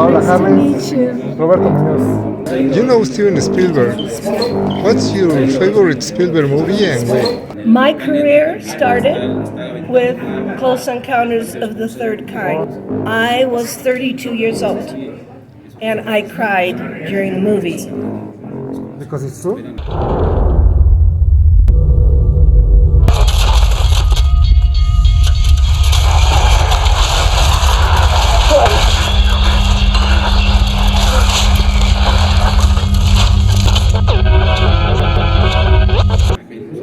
Paola Harris, To meet you. Roberto Muñoz. You know Steven Spielberg. What's your favorite Spielberg movie and why? My career started with Close Encounters of the Third Kind. I was 32 years old, and I cried during the movie. Because it's true?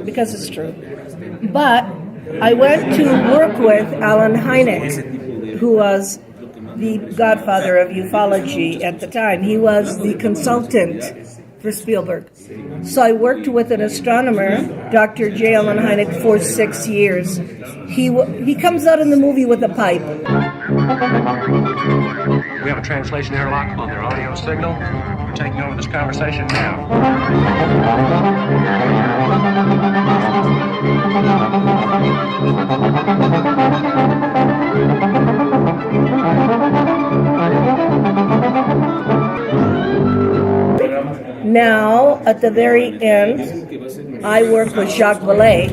Because it's true. But I went to work with Alan Hynek, who was the godfather of ufology at the time. He was the consultant for Spielberg. So I worked with an astronomer, Dr. J. Alan Hynek, for 6 years. He comes out in the movie with a pipe. We have a translation airlock on their audio signal. We're taking over this conversation now. Now, at the very end, I worked with Jacques Vallée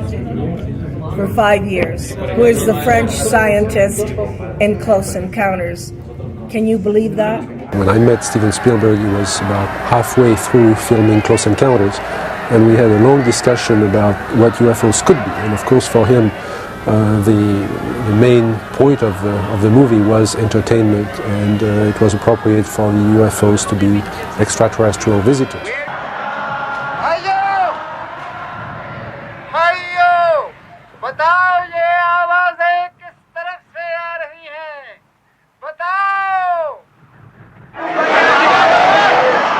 for 5 years, who is the French scientist in Close Encounters. Can you believe that? When I met Steven Spielberg, he was about halfway through filming Close Encounters, and we had a long discussion about what UFOs could be. And of course, for him, the main point of the movie was entertainment, and it was appropriate for the UFOs to be extraterrestrial visitors.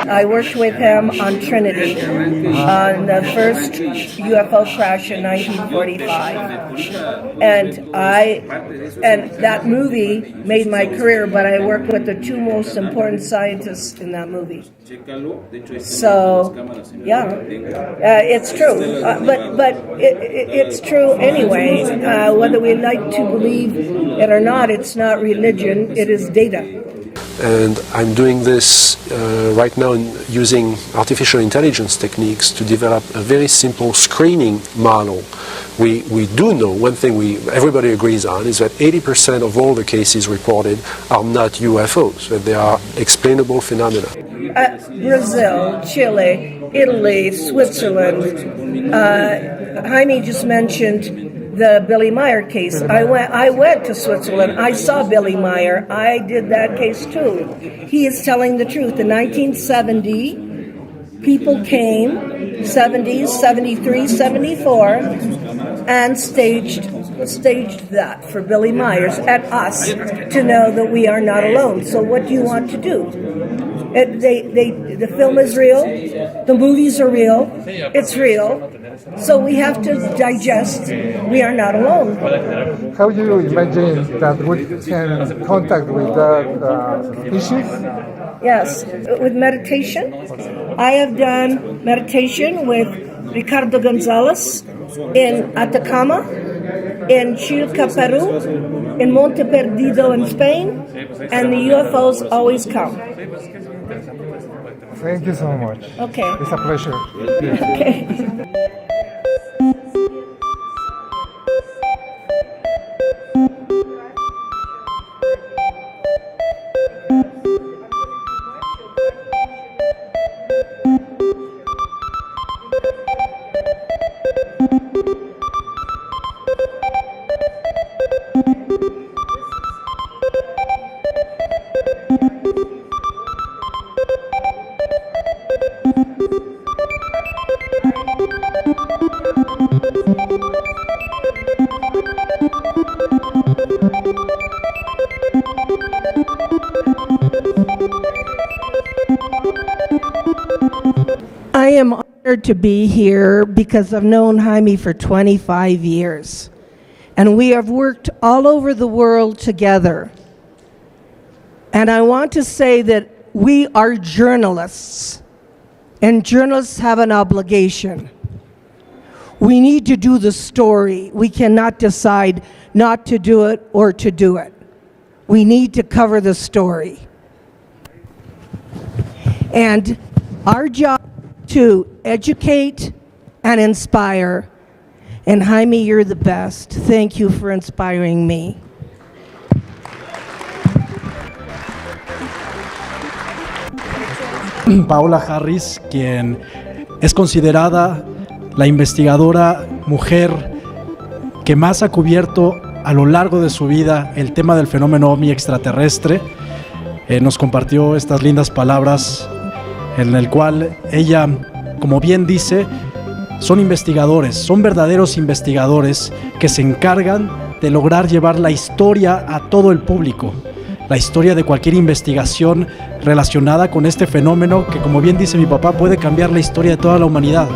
I worked with him on Trinity, on the first UFO crash in 1945. And that movie made my career, but I worked with the two most important scientists in that movie. So, yeah, it's true. But it's true anyway. Whether we like to believe it or not, it's not religion, it is data. And I'm doing this right now using artificial intelligence techniques to develop a very simple screening model. We do know one thing everybody agrees on is that 80% of all the cases reported are not UFOs, that they are explainable phenomena. Brazil, Chile, Italy, Switzerland. Jaime just mentioned the Billy Meier case. I went to Switzerland. I saw Billy Meier. I did that case too. He is telling the truth. In 1970, people came, 70s, 73, 74, and staged that for Billy Myers at us to know that we are not alone. So what do you want to do? The film is real. The movies are real. It's real. So we have to digest. We are not alone. How do you imagine that we can contact with that species? Yes, with meditation. I have done meditation with Ricardo Gonzalez in Atacama, in Chilca, Peru, in Monte Perdido in Spain, and the UFOs always come. Thank you so much. Okay. It's a pleasure. Okay. I am honored to be here because I've known Jaime for 25 years. And we have worked all over the world together. And I want to say that we are journalists, and journalists have an obligation. We need to do the story. We cannot decide not to do it or to do it. We need to cover the story. And our job to educate and inspire. And Jaime, you're the best. Thank you for inspiring me. Paola Harris, quien es considerada la investigadora mujer que más ha cubierto a lo largo de su vida el tema del fenómeno ovni extraterrestre, nos compartió estas lindas palabras en el cual ella, como bien dice, son investigadores, son verdaderos investigadores que se encargan de lograr llevar la historia a todo el público, la historia de cualquier investigación relacionada con este fenómeno que, como bien dice mi papá, puede cambiar la historia de toda la humanidad.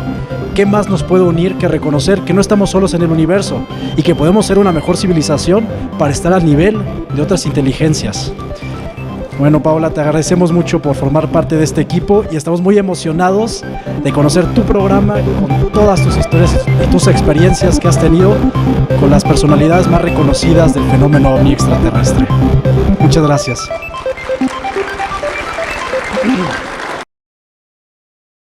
¿Qué más nos puede unir que reconocer que no estamos solos en el universo y que podemos ser una mejor civilización para estar al nivel de otras inteligencias? Bueno, Paola, te agradecemos mucho por formar parte de este equipo y estamos muy emocionados de conocer tu programa con todas tus historias y tus experiencias que has tenido con las personalidades más reconocidas del fenómeno ovni extraterrestre. Muchas gracias.